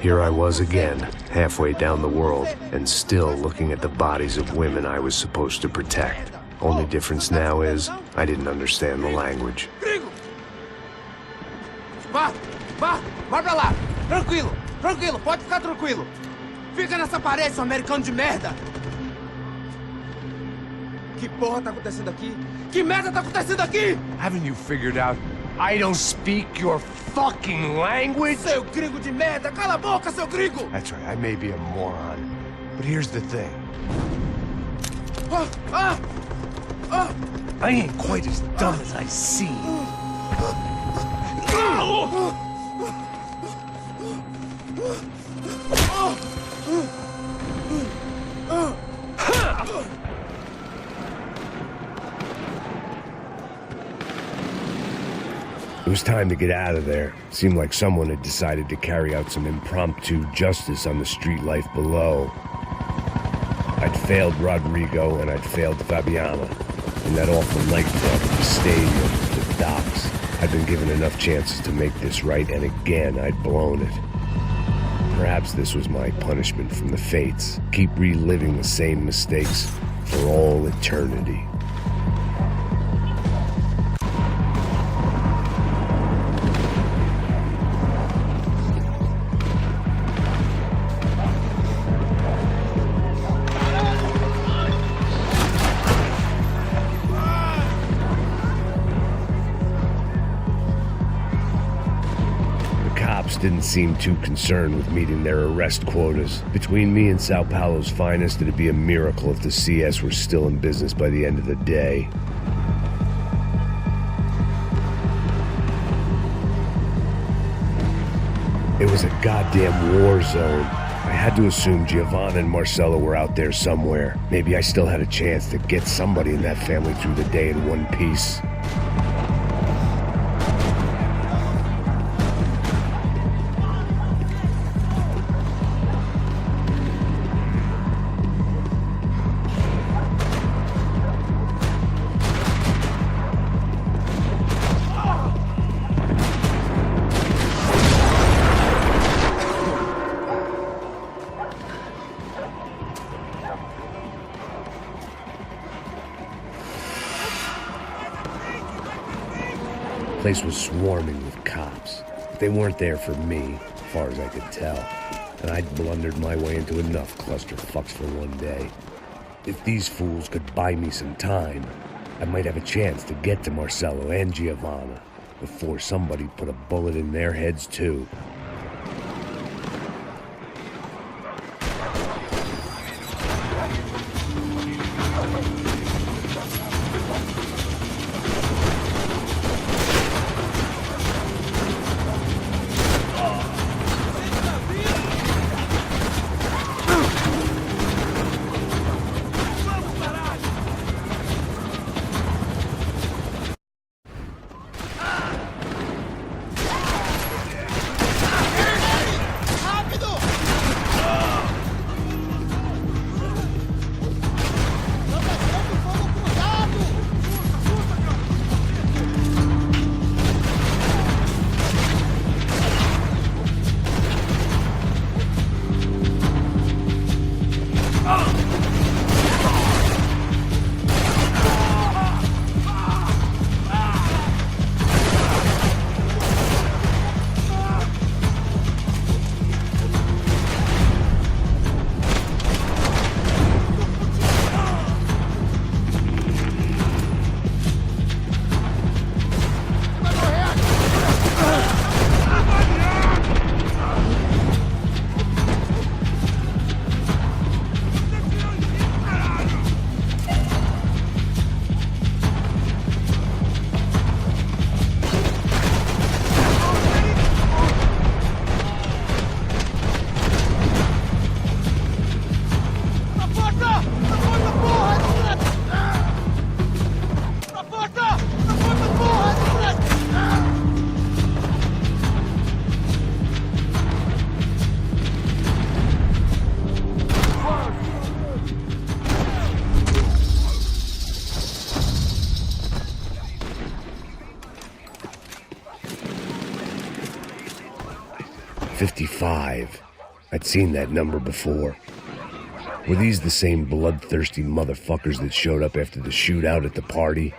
Here I was again, halfway down the world, and still looking at the bodies of women I was supposed to protect. Only difference now is, I didn't understand the language. Gringo! Vai pra lá! Tranquilo, pode ficar tranquilo! Fica nessa parede, seu americano de merda! Que porra tá acontecendo aqui? Que merda tá acontecendo aqui? Haven't you figured out I don't speak your fucking language? Seu gringo de merda! Cala a boca, seu gringo! That's right, I may be a moron, but here's the thing. I ain't quite as dumb as I seem. It was time to get out of there. Seemed like someone had decided to carry out some impromptu justice on the street life below. I'd failed Rodrigo and I'd failed Fabiana. In that awful nightclub, the stadium, the docks. I'd been given enough chances to make this right, and again I'd blown it. Perhaps this was my punishment from the fates. Keep reliving the same mistakes for all eternity. Didn't seem too concerned with meeting their arrest quotas. Between me and Sao Paulo's finest, it'd be a miracle if the CS were still in business by the end of the day. It was a goddamn war zone. I had to assume Giovanna and Marcelo were out there somewhere. Maybe I still had a chance to get somebody in that family through the day in one piece. The place was swarming with cops. They weren't there for me, as far as I could tell, and I'd blundered my way into enough clusterfucks for one day. If these fools could buy me some time, I might have a chance to get to Marcelo and Giovanna before somebody put a bullet in their heads too. "55. I'd seen that number before. Were these the same bloodthirsty motherfuckers that showed up after the shootout at the party?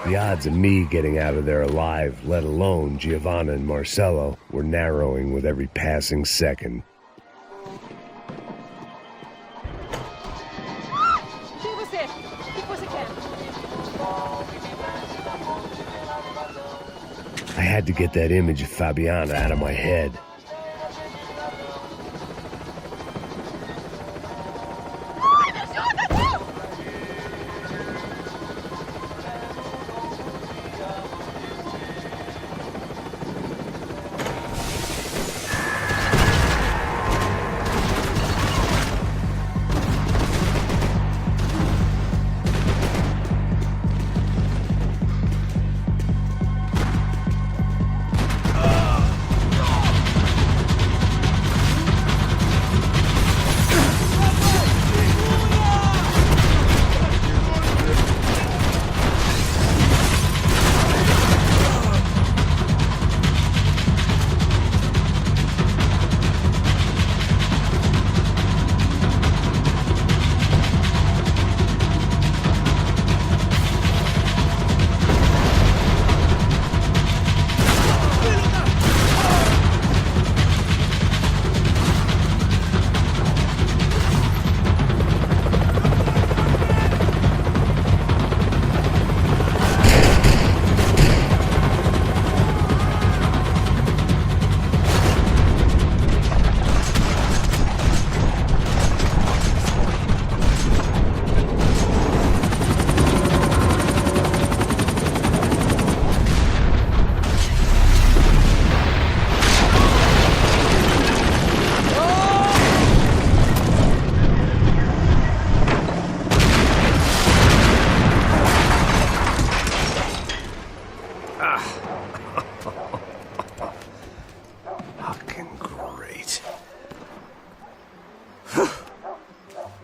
The odds of me getting out of there alive, let alone Giovanna and Marcello, were narrowing with every passing second. I had to get that image of Fabiana out of my head.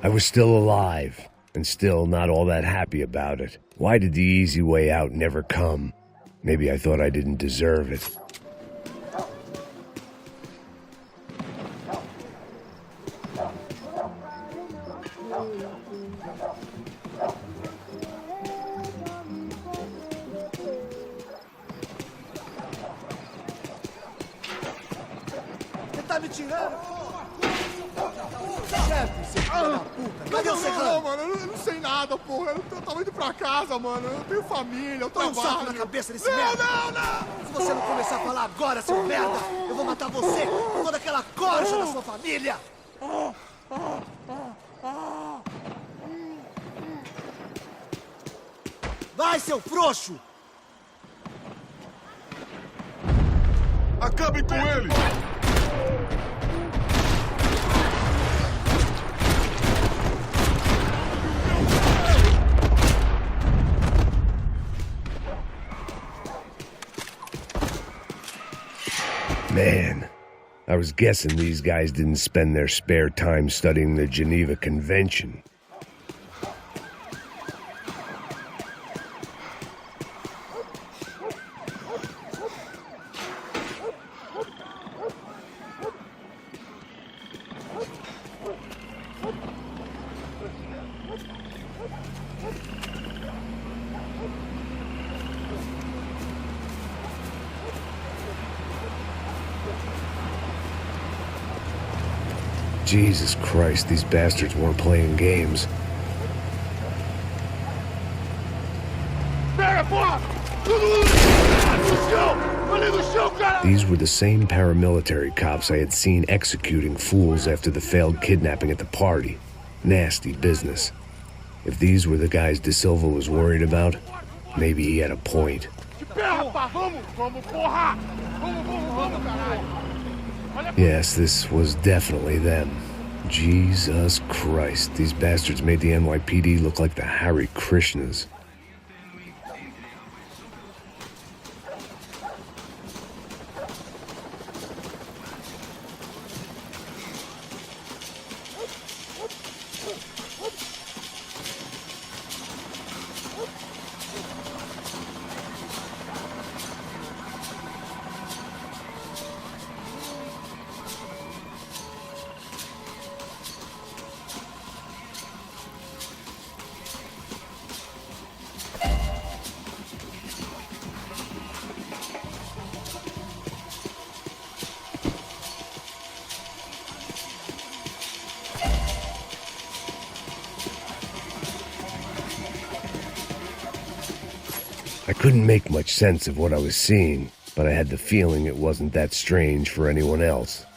I was still alive, and still not all that happy about it. Why did the easy way out never come? Maybe I thought I didn't deserve it. Você tá me tirando? Chefe, seu filho da puta. Cadê o segredo? Não, mano, eu não sei nada, porra. Eu tava indo pra casa, mano. Eu tenho família, eu Põe um trabalho. saco na cabeça desse merda. Não! Se você não começar a falar agora, seu merda, eu vou matar você e toda aquela corja da sua família. Vai, seu frouxo! Acabem com ele! Man, I was guessing these guys didn't spend their spare time studying the Geneva Convention. Jesus Christ, these bastards weren't playing games. These were the same paramilitary cops I had seen executing fools after the failed kidnapping at the party. Nasty business. If these were the guys De Silva was worried about, maybe he had a point. Yes, this was definitely them. Jesus Christ, these bastards made the NYPD look like the Hare Krishnas. I couldn't make much sense of what I was seeing, but I had the feeling it wasn't that strange for anyone else.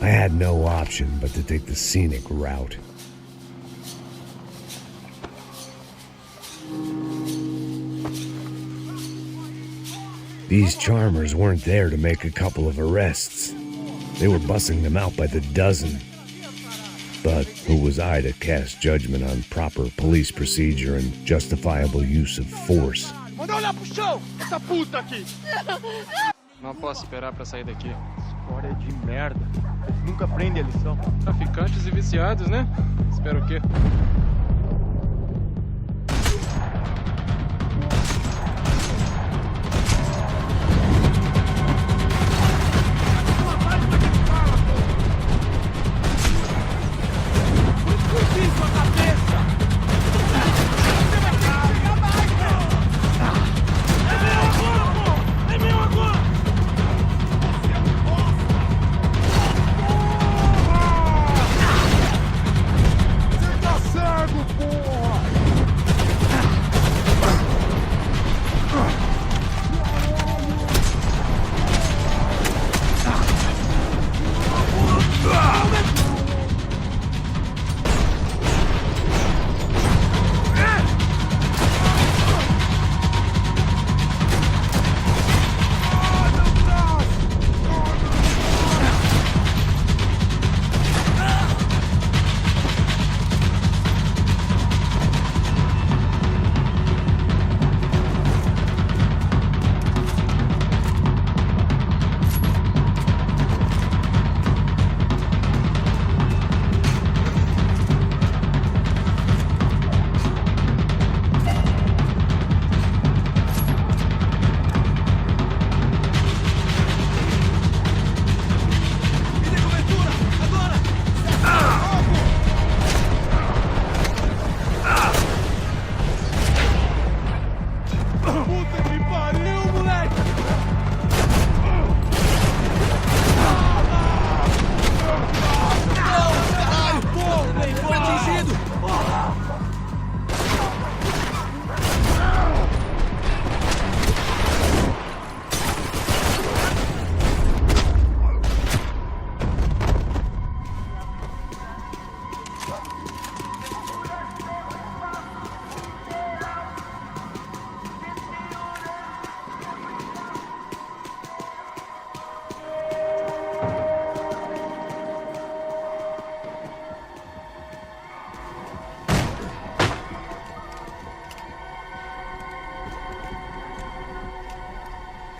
I had no option but to take the scenic route. These charmers weren't there to make a couple of arrests. They were bussing them out by the dozen. But who was I to cast judgment on proper police procedure and justifiable use of force? Manda olhar pro chão, essa puta aqui! Não posso esperar pra sair daqui. História de merda. Eles nunca aprendem a lição. Traficantes e viciados, né? Espero o quê?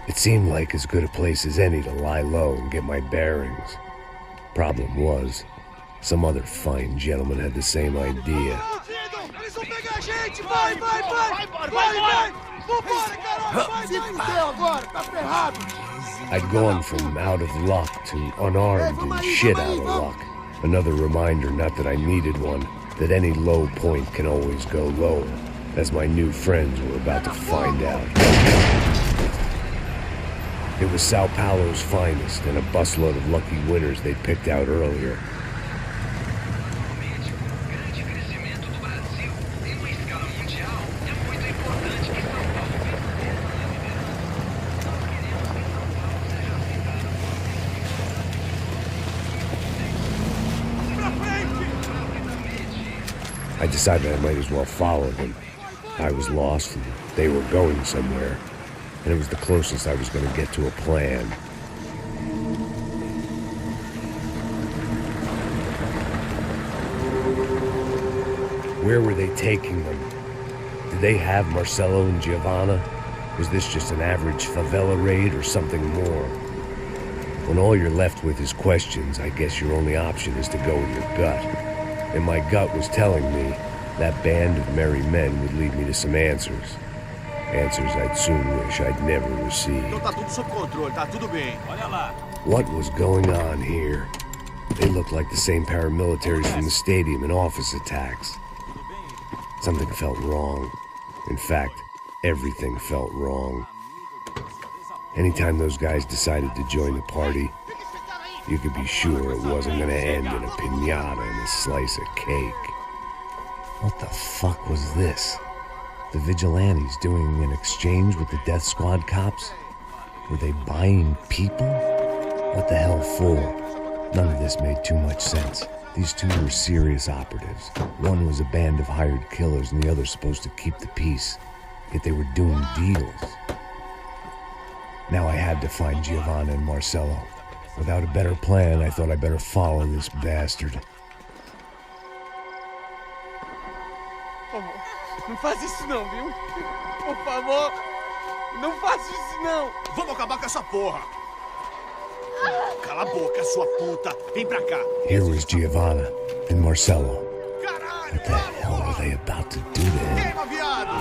It seemed like as good a place as any to lie low and get my bearings. Problem was, some other fine gentleman had the same idea. Eles vão pegar a gente! Vai, vai, vai! Vai! Vambora, caralho! Vai, se fudeu agora, tá ferrado! I'd gone from out of luck to unarmed and shit out of luck. Another reminder, not that I needed one, that any low point can always go lower, as my new friends were about to find out. It was Sao Paulo's finest and a busload of lucky winners they'd picked out earlier. I decided I might as well follow them. I was lost and they were going somewhere, and it was the closest I was going to get to a plan. Where were they taking them? Did they have Marcelo and Giovanna? Was this just an average favela raid or something more? When all you're left with is questions, I guess your only option is to go with your gut. And my gut was telling me that band of merry men would lead me to some answers. Answers I'd soon wish I'd never received. Então tá tudo sob controle, tá tudo bem. Olha lá. What was going on here? They looked like the same paramilitaries from the stadium in office attacks. Something felt wrong. In fact, everything felt wrong. Anytime those guys decided to join the party, you could be sure it wasn't gonna end in a piñata and a slice of cake. What the fuck was this? The vigilantes doing an exchange with the death squad cops? Were they buying people? What the hell for? None of this made too much sense. These two were serious operatives. One was a band of hired killers and the other supposed to keep the peace. Yet they were doing deals. Now I had to find Giovanna and Marcello. Without a better plan, I thought I better follow this bastard. Não faz isso não, viu? Por favor, não faça isso não. Vamos acabar com essa porra. Cala a boca, sua puta. Vem pra cá. Here was Giovanna and Marcello. What the hell were they about to do to him? Queima, viado!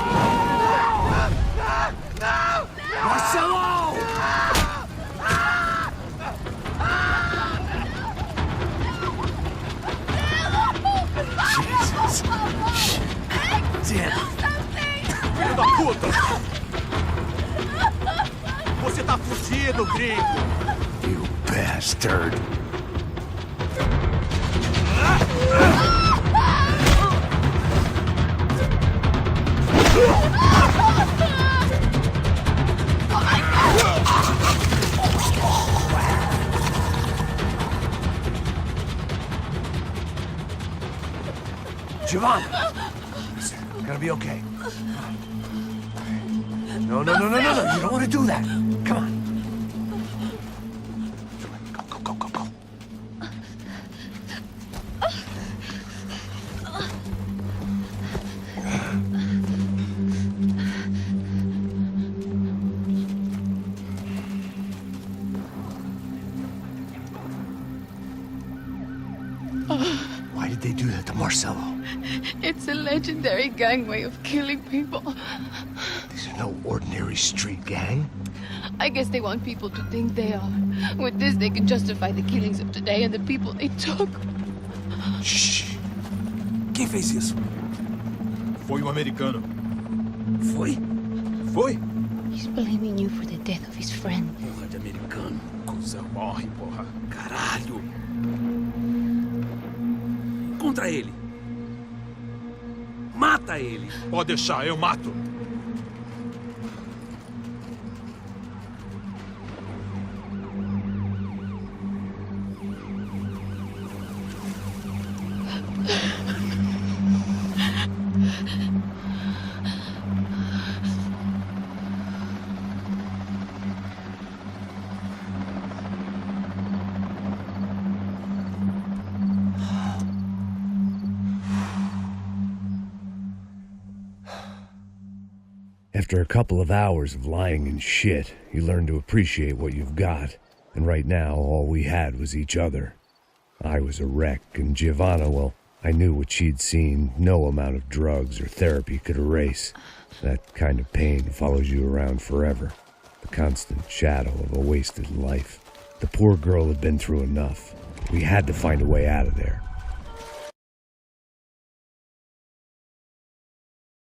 Marcello! Jesus. Damn. Filho da puta! Você tá fugido, gringo! You bastard. Giovanna! Listen, gonna be okay. No. You don't want to do that. Come on. Go. Why did they do that to Marcello? It's a legendary gang way of killing people. These are no ordinary street gang. I guess they want people to think they are. With this, they can justify the killings of today and the people they took. Shh. Quem fez isso? Foi um americano. Foi? He's blaming you for the death of his friend. Porra de americano. Cusão, morre, porra. Caralho. Contra ele. Mata ele. Pode deixar, eu mato. After a couple of hours of lying in shit, you learn to appreciate what you've got. And right now, all we had was each other. I was a wreck, and Giovanna, well, I knew what she'd seen no amount of drugs or therapy could erase. That kind of pain follows you around forever. The constant shadow of a wasted life. The poor girl had been through enough. We had to find a way out of there.